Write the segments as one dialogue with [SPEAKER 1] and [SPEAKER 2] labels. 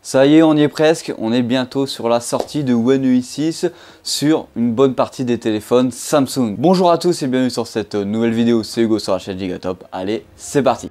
[SPEAKER 1] Ça y est, on y est presque, on est bientôt sur la sortie de One UI 6 sur une bonne partie des téléphones Samsung. Bonjour à tous et bienvenue sur cette nouvelle vidéo, c'est Hugo sur la chaîne Gigatop. Allez, c'est parti.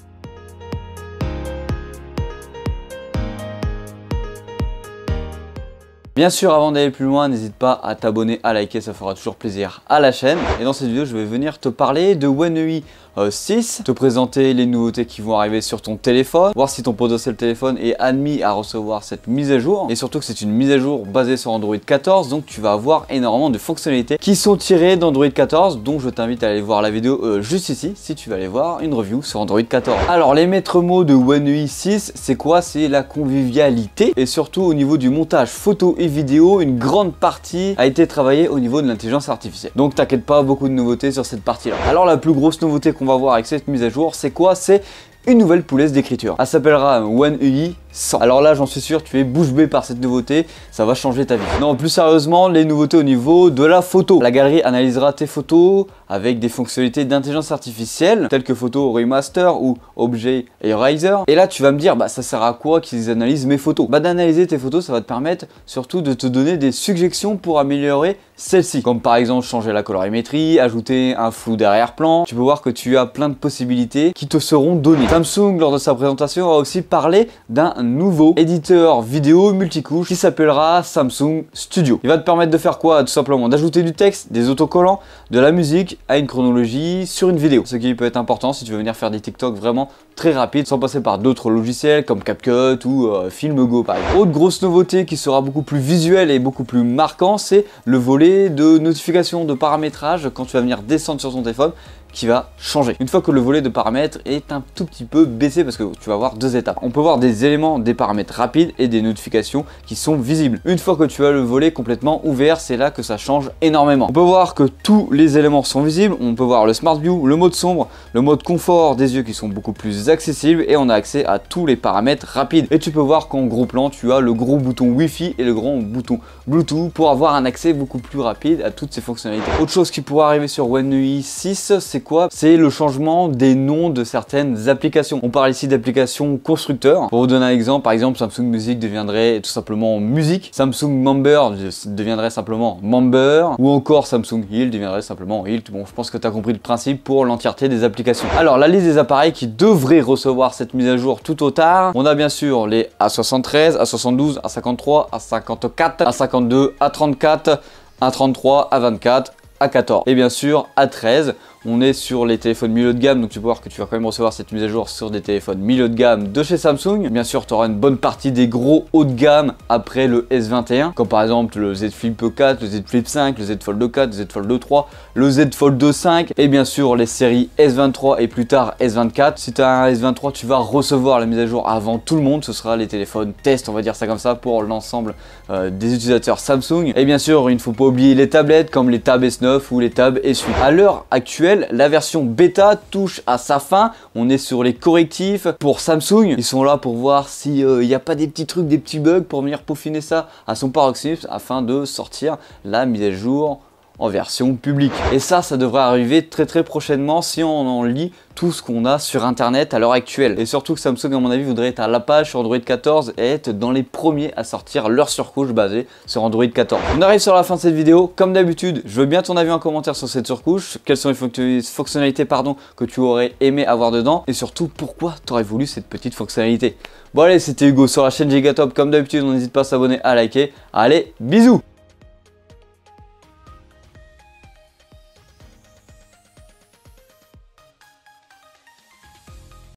[SPEAKER 1] Bien sûr, avant d'aller plus loin, n'hésite pas à t'abonner, à liker, ça fera toujours plaisir à la chaîne. Et dans cette vidéo, je vais venir te parler de One UI 6, te présenter les nouveautés qui vont arriver sur ton téléphone, voir si ton potentiel téléphone est admis à recevoir cette mise à jour. Et surtout que c'est une mise à jour basée sur Android 14, donc tu vas avoir énormément de fonctionnalités qui sont tirées d'Android 14, donc je t'invite à aller voir la vidéo juste ici, si tu vas aller voir une review sur Android 14. Alors les maîtres mots de One UI 6, c'est quoi? C'est la convivialité et surtout au niveau du montage photo et vidéo, une grande partie a été travaillée au niveau de l'intelligence artificielle. Donc t'inquiète pas, beaucoup de nouveautés sur cette partie-là. Alors la plus grosse nouveauté qu'on va voir avec cette mise à jour, c'est quoi? C'est une nouvelle police d'écriture. Elle s'appellera One UI 100. Alors là, j'en suis sûr, tu es bouche bée par cette nouveauté, ça va changer ta vie. Non, plus sérieusement, les nouveautés au niveau de la photo. La galerie analysera tes photos avec des fonctionnalités d'intelligence artificielle, telles que Photo Remaster ou Objet Eraser. Et là, tu vas me dire, bah ça sert à quoi qu'ils analysent mes photos? Bah d'analyser tes photos, ça va te permettre surtout de te donner des suggestions pour améliorer celle-ci. Comme par exemple changer la colorimétrie, ajouter un flou d'arrière-plan. Tu peux voir que tu as plein de possibilités qui te seront données. Samsung, lors de sa présentation, a aussi parlé d'un nouveau éditeur vidéo multicouche qui s'appellera Samsung Studio. Il va te permettre de faire quoi? Tout simplement d'ajouter du texte, des autocollants, de la musique à une chronologie sur une vidéo. Ce qui peut être important si tu veux venir faire des TikTok vraiment très rapides sans passer par d'autres logiciels comme CapCut ou FilmGo par exemple. Autre grosse nouveauté qui sera beaucoup plus visuelle et beaucoup plus marquant, c'est le volet de notification, de paramétrage quand tu vas venir descendre sur ton téléphone qui va changer. Une fois que le volet de paramètres est un tout petit peu baissé parce que tu vas avoir deux étapes. On peut voir des éléments, des paramètres rapides et des notifications qui sont visibles. Une fois que tu as le volet complètement ouvert, c'est là que ça change énormément. On peut voir que tous les éléments sont visibles. On peut voir le Smart View, le mode sombre, le mode confort des yeux qui sont beaucoup plus accessibles et on a accès à tous les paramètres rapides. Et tu peux voir qu'en gros plan, tu as le gros bouton Wi-Fi et le grand bouton Bluetooth pour avoir un accès beaucoup plus rapide à toutes ces fonctionnalités. Autre chose qui pourrait arriver sur One UI 6, c'est quoi? C'est le changement des noms de certaines applications. On parle ici d'applications constructeurs. Pour vous donner un exemple, par exemple Samsung Music deviendrait tout simplement Musique, Samsung Member deviendrait simplement Member, ou encore Samsung Health deviendrait simplement Health. Bon, je pense que tu as compris le principe pour l'entièreté des applications. Alors la liste des appareils qui devraient recevoir cette mise à jour tout au tard, on a bien sûr les A73, A72, A53, A54, A52, A34, A33, A24, A14 et bien sûr A13. On est sur les téléphones milieu de gamme, donc tu peux voir que tu vas quand même recevoir cette mise à jour sur des téléphones milieu de gamme de chez Samsung. Bien sûr, tu auras une bonne partie des gros haut de gamme après le S21, comme par exemple le Z Flip 4, le Z Flip 5, le Z Fold 4, le Z Fold 3, le Z Fold 5 et bien sûr les séries S23 et plus tard S24. Si tu as un S23, tu vas recevoir la mise à jour avant tout le monde. Ce sera les téléphones test, on va dire ça comme ça, pour l'ensemble des utilisateurs Samsung. Et bien sûr, il ne faut pas oublier les tablettes comme les Tab S9 ou les Tab S8. À l'heure actuelle, la version bêta touche à sa fin. On est sur les correctifs pour Samsung. Ils sont là pour voir s'il n'y a pas des petits trucs, des petits bugs pour venir peaufiner ça à son paroxysme afin de sortir la mise à jour en version publique. Et ça devrait arriver très prochainement si on en lit tout ce qu'on a sur internet à l'heure actuelle. Et surtout que Samsung à mon avis voudrait être à la page sur Android 14 et être dans les premiers à sortir leur surcouche basée sur Android 14. On arrive sur la fin de cette vidéo. Comme d'habitude, je veux bien ton avis en commentaire sur cette surcouche. Quelles sont les fonctionnalités que tu aurais aimé avoir dedans et surtout pourquoi tu aurais voulu cette petite fonctionnalité. Bon allez, c'était Hugo sur la chaîne Gigatop. Comme d'habitude, on n'hésite pas à s'abonner, à liker. Allez, bisous!